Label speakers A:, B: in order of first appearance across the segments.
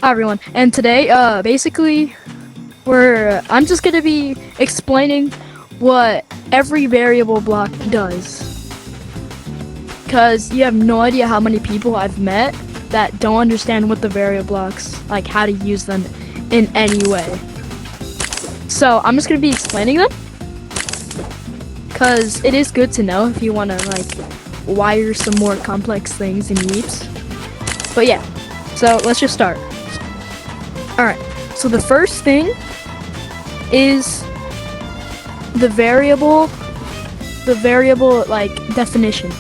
A: Hi everyone, and today, basically, I'm just gonna be explaining what every variable block does. Cause you have no idea how many people I've met that don't understand what the variable blocks, like how to use them in any way. So I'm just gonna be explaining them, cause it is good to know if you wanna like wire some more complex things in Yeeps. But yeah, so let's just start. Alright, so the first thing is the variable like definition.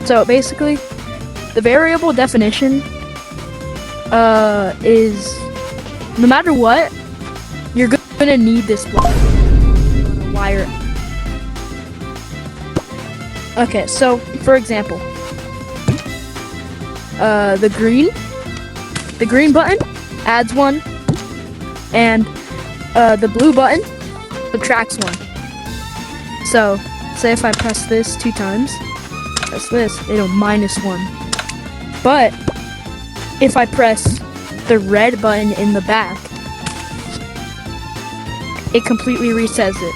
A: So basically, the variable definition is no matter what, you're gonna need this block. Wire. Okay, so for example, the green button adds one, and the blue button subtracts one. So, say if I press this 2 times, press this, it'll minus 1. But if I press the red button in the back, it completely resets it.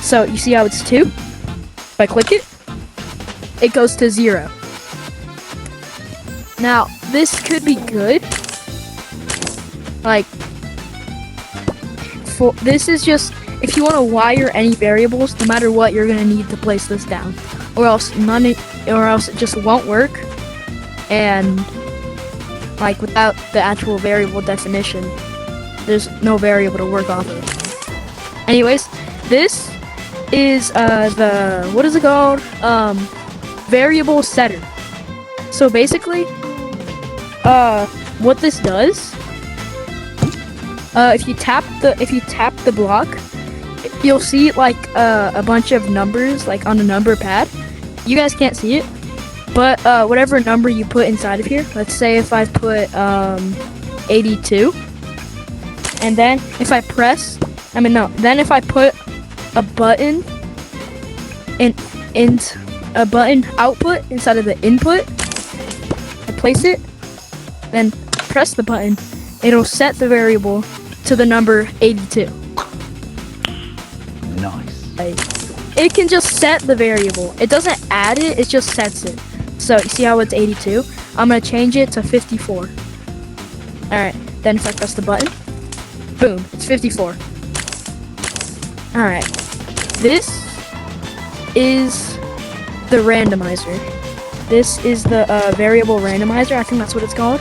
A: So, you see how it's 2? If I click it, it goes to 0. Now, this could be good. Like, this is just if you want to wire any variables, no matter what, you're gonna need to place this down, or else it just won't work. And like without the actual variable definition, there's no variable to work off of. Anyways, this is the what is it called? Variable setter. So basically, what this does. If you tap the block, you'll see like a bunch of numbers like on a number pad. You guys can't see it, but whatever number you put inside of here, let's say if I put 82, and then if I if I put a button in a button output inside of the input, I place it, then press the button, it'll set the variable to the number 82.
B: Nice.
A: It can just set the variable. It doesn't add it, it just sets it. So you see how it's 82? I'm gonna change it to 54. Alright, then if I press the button, boom, it's 54. Alright, this is the randomizer. This is the variable randomizer, I think that's what it's called.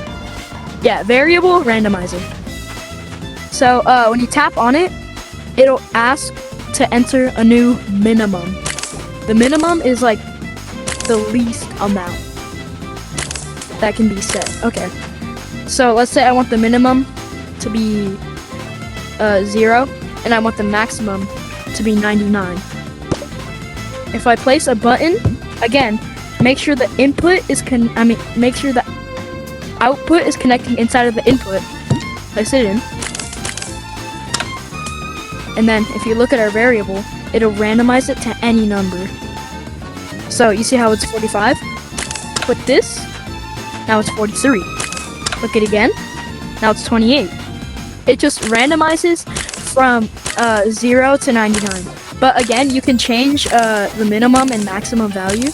A: Yeah, variable randomizer. So when you tap on it, it'll ask to enter a new minimum. The minimum is like the least amount that can be set. Okay, so let's say I want the minimum to be 0, and I want the maximum to be 99. If I place a button, again, make sure the input is make sure the output is connecting inside of the input. Place it in. And then if you look at our variable, it'll randomize it to any number. So you see how it's 45? Put this, now it's 43. Look at it again, now it's 28. It just randomizes from 0 to 99. But again, you can change the minimum and maximum value.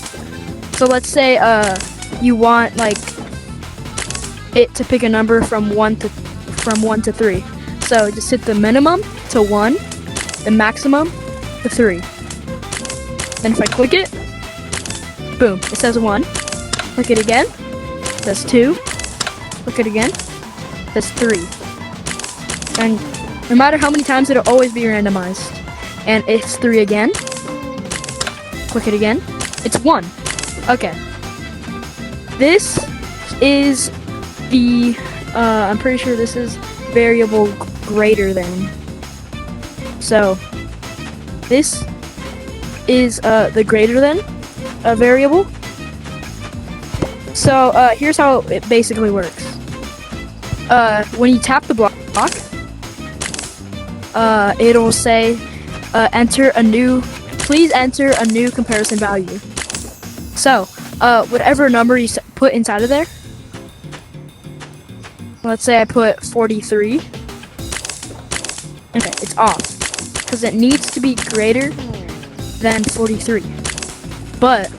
A: So let's say you want like it to pick a number from 1 to 3. So just hit the minimum to 1, the maximum to 3. Then if I click it, boom, it says 1. Click it again, it says 2. Click it again, it says 3. And no matter how many times, it'll always be randomized. And it's 3 again. Click it again, it's 1. Okay. This is the I'm pretty sure this is variable greater than. So this is the greater than variable. So here's how it basically works. When you tap the block, it'll say please enter a new comparison value. So whatever number you put inside of there, let's say I put 43. Okay, it's off because it needs to be greater than 43. But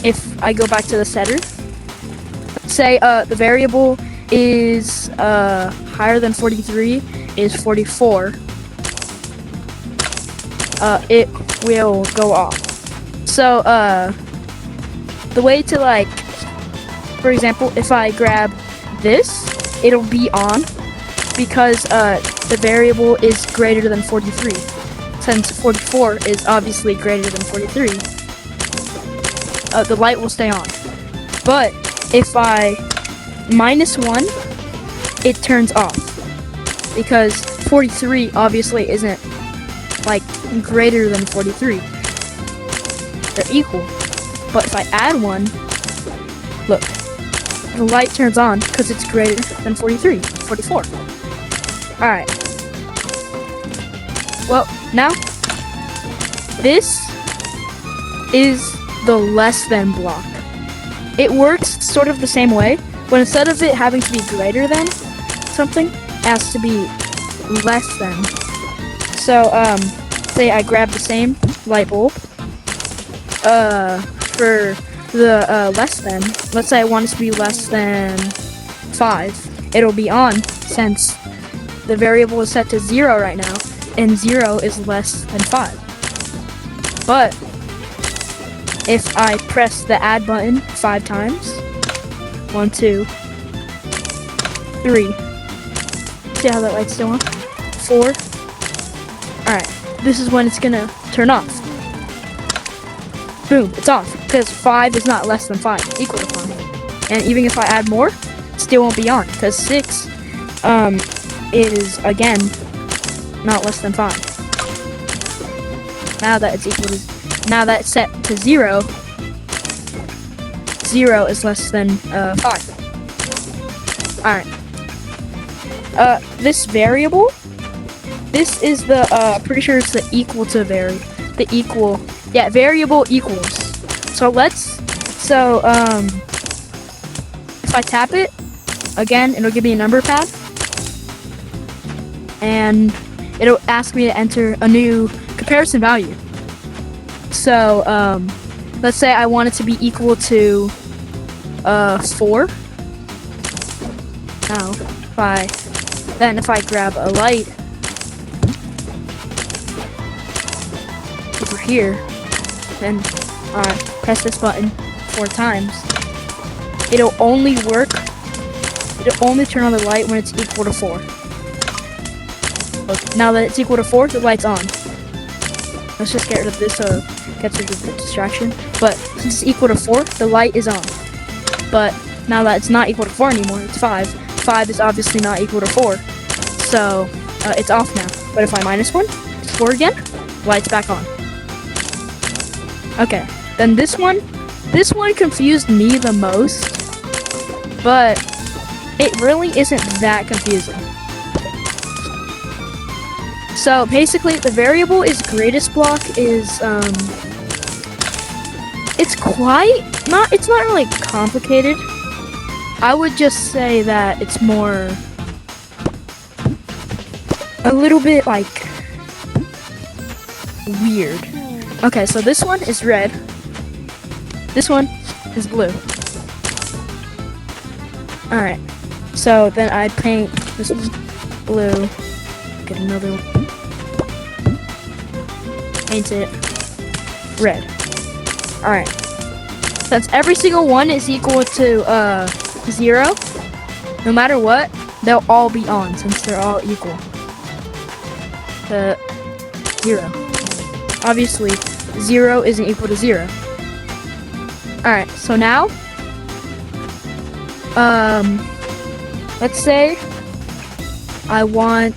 A: if I go back to the setter, let's say the variable is higher than 43 is 44. It will go off. So the way to, like, for example, if I grab this, it'll be on because the variable is greater than 43. Since 44 is obviously greater than 43, the light will stay on. But if I -1, it turns off because 43 obviously isn't, like, greater than 43. They're equal. But if I add 1, look, the light turns on because it's greater than 44. Alright. Well, now, this is the less than block. It works sort of the same way, but instead of it having to be greater than something, it has to be less than. So, say I grab the same light bulb, for the less than, let's say I want it to be less than 5, it'll be on since the variable is set to 0 right now, and 0 is less than 5. But if I press the add button 5 times, 1, 2, 3, see how that light's still on? 4, alright, this is when it's gonna turn off. Boom, it's off, because 5 is not less than 5, it's equal to 5. And even if I add more, it still won't be on, because 6 is, again, not less than 5. Now that it's equal to, now that it's set to 0, 0 is less than 5. Alright. This variable, this is the, pretty sure it's the equal to variable equals. So if I tap it, again, it'll give me a number pad, and it'll ask me to enter a new comparison value. So, let's say I want it to be equal to 4. Now, if I grab a light over here, and press this button 4 times, it'll only turn on the light when it's equal to 4. Look, now that it's equal to 4, the light's on. Let's just get rid of this so it gets rid of the distraction. But since it's equal to 4, the light is on. But now that it's not equal to 4 anymore, it's 5. 5 is obviously not equal to 4. So it's off now. But if I -1, it's 4 again, light's back on. Okay, then this one confused me the most, but it really isn't that confusing. So basically, the variable is greatest block is it's not really complicated. I would just say that it's more a little bit, like, weird. Okay, so this one is red. This one is blue. Alright, so then I paint this one blue. Get another one. Paint it red. Alright. Since every single one is equal to 0, no matter what, they'll all be on since they're all equal to 0. Obviously, 0 isn't equal to 0. Alright, so now, let's say I want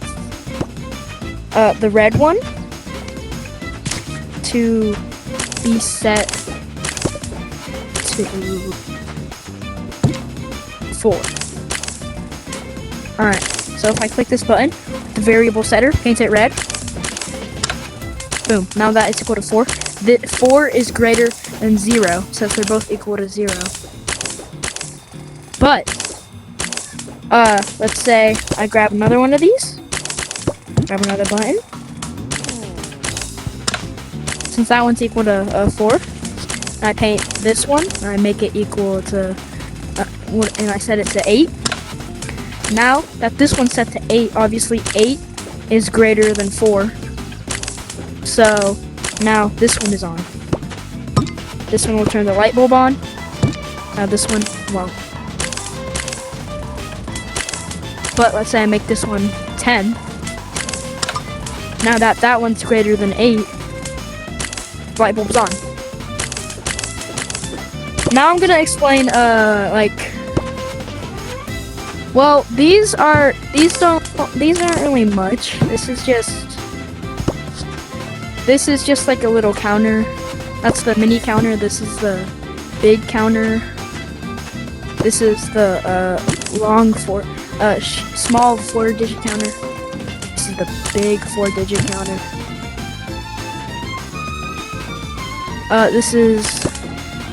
A: the red one to be set to 4. Alright, so if I click this button, the variable setter, paint it red. Boom, now that it's equal to 4. The 4 is greater than 0, since they're both equal to 0. But let's say I grab another one of these. Grab another button. Since that one's equal to 4, I paint this one, and I make it equal to, and I set it to 8. Now that this one's set to 8, obviously 8 is greater than 4. So now this one is on. This one will turn the light bulb on. Now this one won't. But let's say I make this one 10. Now that one's greater than 8, light bulb's on. Now I'm gonna explain, well, these aren't really much. This is just like a little counter. That's the mini counter. This is the big counter. This is the small 4-digit counter. This is the big 4-digit counter. This is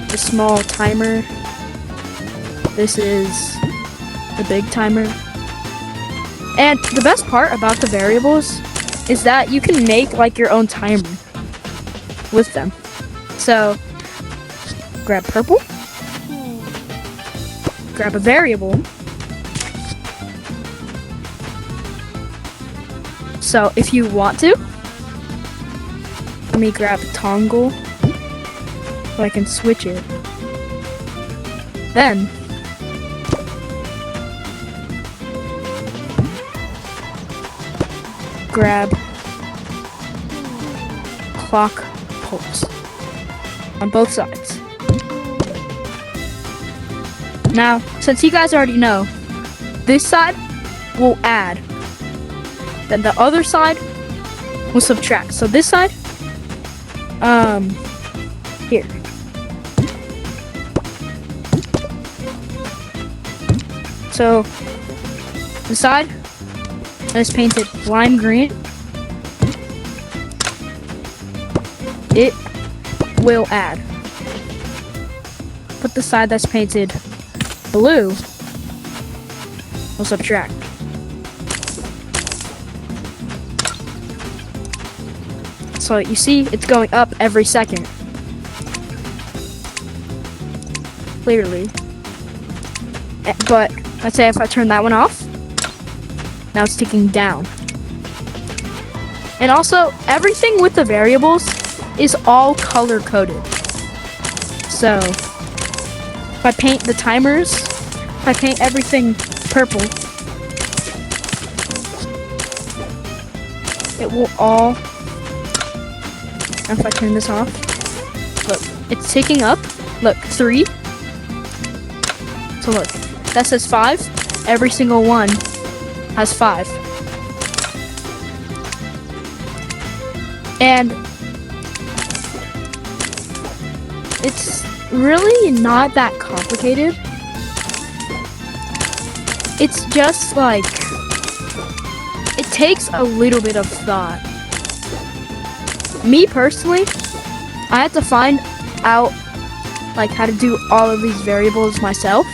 A: the small timer. This is the big timer. And the best part about the variables is that you can make like your own timer with them. So grab purple, grab a variable. So if you want to, let me grab a toggle so I can switch it. Then grab clock pulse on both sides. Now, since you guys already know, this side will add, then the other side will subtract. So this side, here. So the side is painted lime green. It will add. But the side that's painted blue will subtract. So you see, it's going up every second. Clearly. But let's say if I turn that one off, now it's ticking down. And also, everything with the variables is all color coded. So if I paint the timers, if I paint everything purple, it will all, and if I turn this off, look, it's ticking up. Look, 3. So look, that says 5. Every single one has 5. And it's really not that complicated. It's just like, it takes a little bit of thought. Me personally, I had to find out like how to do all of these variables myself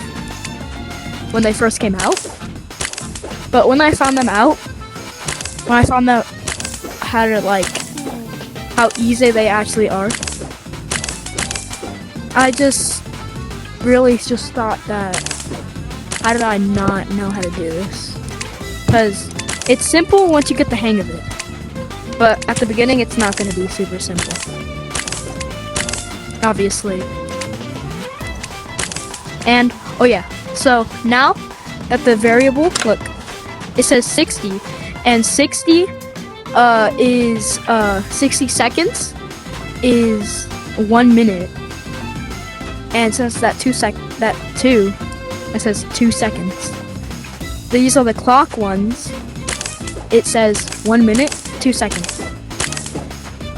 A: when they first came out. But when I found them out, when I found out how to how easy they actually are, I just really just thought that, how did I not know how to do this? Because it's simple once you get the hang of it. But at the beginning, it's not going to be super simple. Obviously. And, oh yeah, so now at the variable, look, it says 60, and 60 is 60 seconds is 1 minute. And since that 2, it says 2 seconds. These are the clock ones. It says 1 minute, 2 seconds.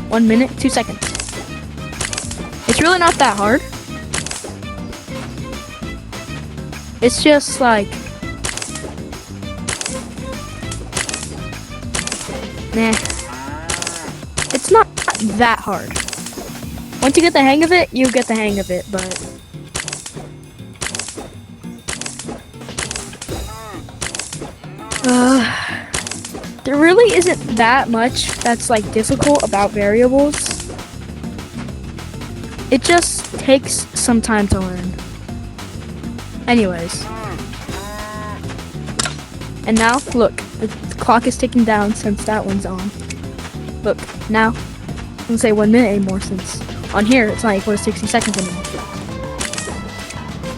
A: 1 minute, 2 seconds. It's really not that hard. It's just like, nah. It's not that hard. Once you get the hang of it, you get the hang of it, but There really isn't that much that's like difficult about variables. It just takes some time to learn. Anyways. And now, look, the clock is ticking down since that one's on. Look, now, I'm gonna say 1 minute anymore since on here it's not equal to 60 seconds anymore.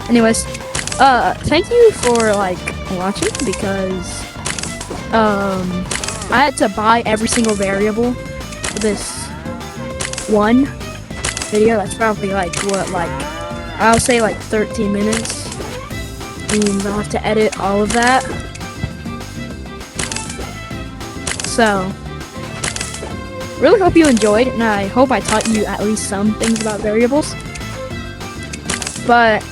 A: Anyways, thank you for like watching because I had to buy every single variable for this one video. That's probably like I'll say like 13 minutes. And I'll have to edit all of that. So, really hope you enjoyed, and I hope I taught you at least some things about variables. But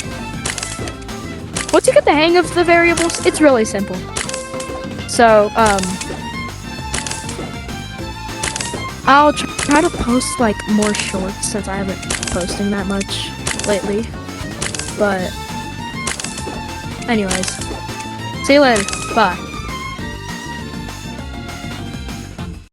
A: once you get the hang of the variables, it's really simple. So, I'll try to post like more shorts since I haven't been posting that much lately. But anyways, see you later. Bye.